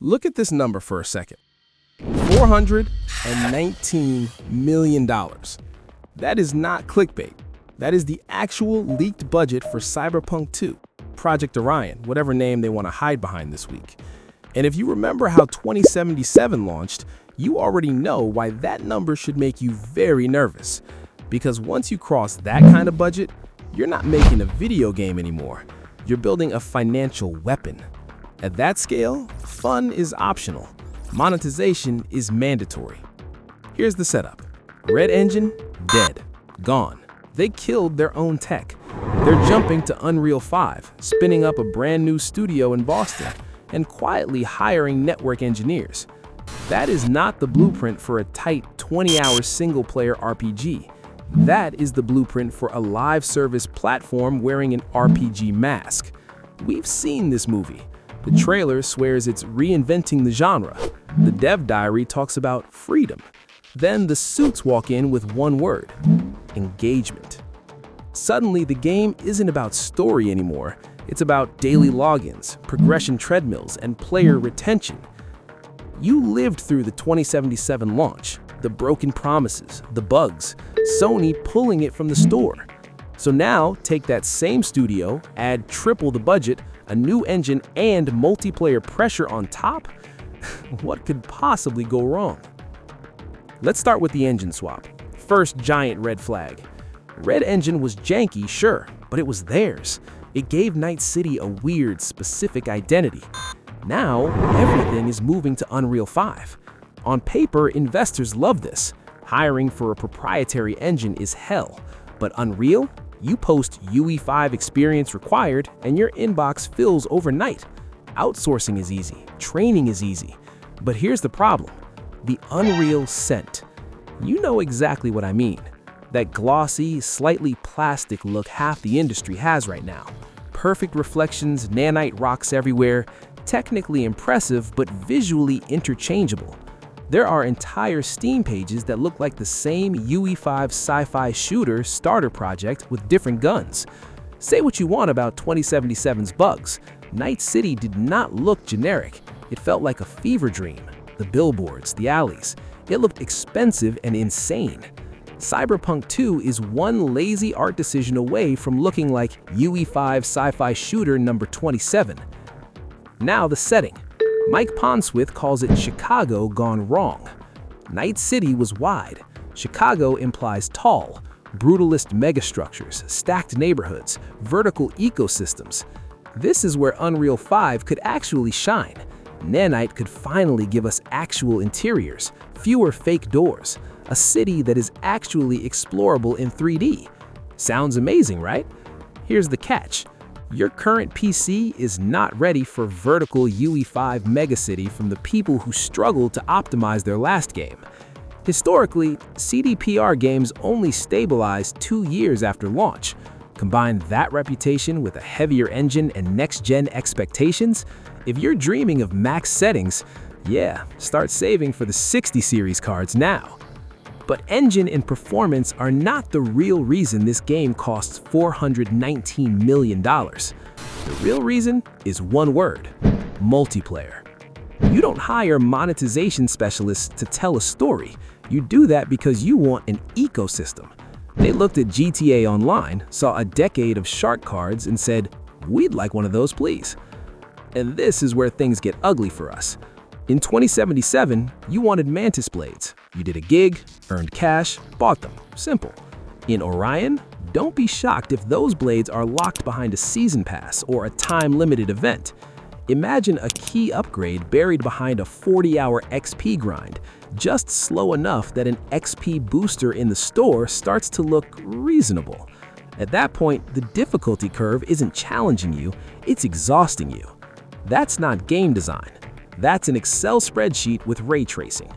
Look at this number for a second. $419 million. That is not clickbait. That is the actual leaked budget for Cyberpunk 2, Project Orion, whatever name they want to hide behind this week. And if you remember how 2077 launched, you already know why that number should make you very nervous. Because once you cross that kind of budget, you're not making a video game anymore. You're building a financial weapon. At that scale, fun is optional. Monetization is mandatory. Here's the setup. REDengine, dead, gone. They killed their own tech. They're jumping to Unreal 5, spinning up a brand new studio in Boston, and quietly hiring network engineers. That is not the blueprint for a tight 20-hour single-player RPG. That is the blueprint for a live service platform wearing an RPG mask. We've seen this movie. The trailer swears it's reinventing the genre. The dev diary talks about freedom. Then the suits walk in with one word: engagement. Suddenly, the game isn't about story anymore. It's about daily logins, progression treadmills, and player retention. You lived through the 2077 launch, the broken promises, the bugs, Sony pulling it from the store. So now, take that same studio, add triple the budget, a new engine, and multiplayer pressure on top? What could possibly go wrong? Let's start with the engine swap. First giant red flag. REDengine was janky, sure, but it was theirs. It gave Night City a weird, specific identity. Now, everything is moving to Unreal 5. On paper, investors love this. Hiring for a proprietary engine is hell. But Unreal? You post UE5 experience required, and your inbox fills overnight. Outsourcing is easy. Training is easy. But here's the problem. The Unreal scent. You know exactly what I mean. That glossy, slightly plastic look half the industry has right now. Perfect reflections, nanite rocks everywhere. Technically impressive, but visually interchangeable. There are entire Steam pages that look like the same UE5 sci-fi shooter starter project with different guns. Say what you want about 2077's bugs. Night City did not look generic. It felt like a fever dream. The billboards, the alleys. It looked expensive and insane. Cyberpunk 2 is one lazy art decision away from looking like UE5 sci-fi shooter number 27. Now the setting. Mike Ponswith calls it Chicago gone wrong. Night City was wide. Chicago implies tall, brutalist megastructures, stacked neighborhoods, vertical ecosystems. This is where Unreal 5 could actually shine. Nanite could finally give us actual interiors, fewer fake doors, a city that is actually explorable in 3D. Sounds amazing, right? Here's the catch. Your current PC is not ready for vertical UE5 megacity from the people who struggled to optimize their last game. Historically, CDPR games only stabilize 2 years after launch. Combine that reputation with a heavier engine and next-gen expectations, if you're dreaming of max settings, yeah, start saving for the 60 series cards now. But engine and performance are not the real reason this game costs $419 million. The real reason is one word: multiplayer. You don't hire monetization specialists to tell a story. You do that because you want an ecosystem. They looked at GTA Online, saw a decade of shark cards, and said, "We'd like one of those, please." And this is where things get ugly for us. In 2077, you wanted Mantis blades. You did a gig, earned cash, bought them. Simple. In Orion, don't be shocked if those blades are locked behind a season pass or a time-limited event. Imagine a key upgrade buried behind a 40-hour XP grind, just slow enough that an XP booster in the store starts to look reasonable. At that point, the difficulty curve isn't challenging you, it's exhausting you. That's not game design. That's an Excel spreadsheet with ray tracing.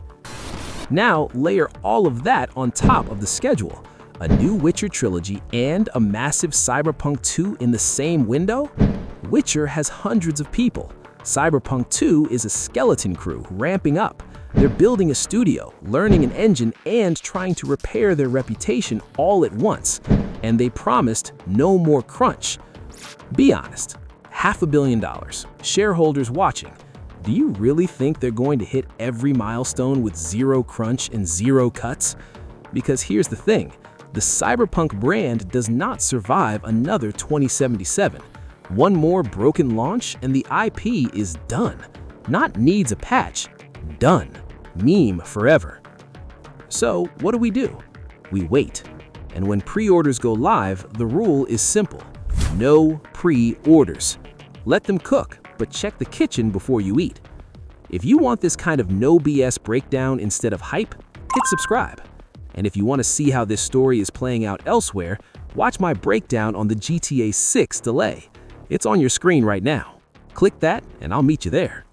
Now, layer all of that on top of the schedule. A new Witcher trilogy and a massive Cyberpunk 2 in the same window? Witcher has hundreds of people. Cyberpunk 2 is a skeleton crew ramping up. They're building a studio, learning an engine, and trying to repair their reputation all at once. And they promised no more crunch. Be honest. $500 million. Shareholders watching. Do you really think they're going to hit every milestone with zero crunch and zero cuts? Because here's the thing, the Cyberpunk brand does not survive another 2077. One more broken launch and the IP is done. Not needs a patch, done. Meme forever. So what do? We wait. And when pre-orders go live, the rule is simple. No pre-orders. Let them cook, but check the kitchen before you eat. If you want this kind of no BS breakdown instead of hype, hit subscribe. And if you want to see how this story is playing out elsewhere, watch my breakdown on the GTA 6 delay. It's on your screen right now. Click that and I'll meet you there.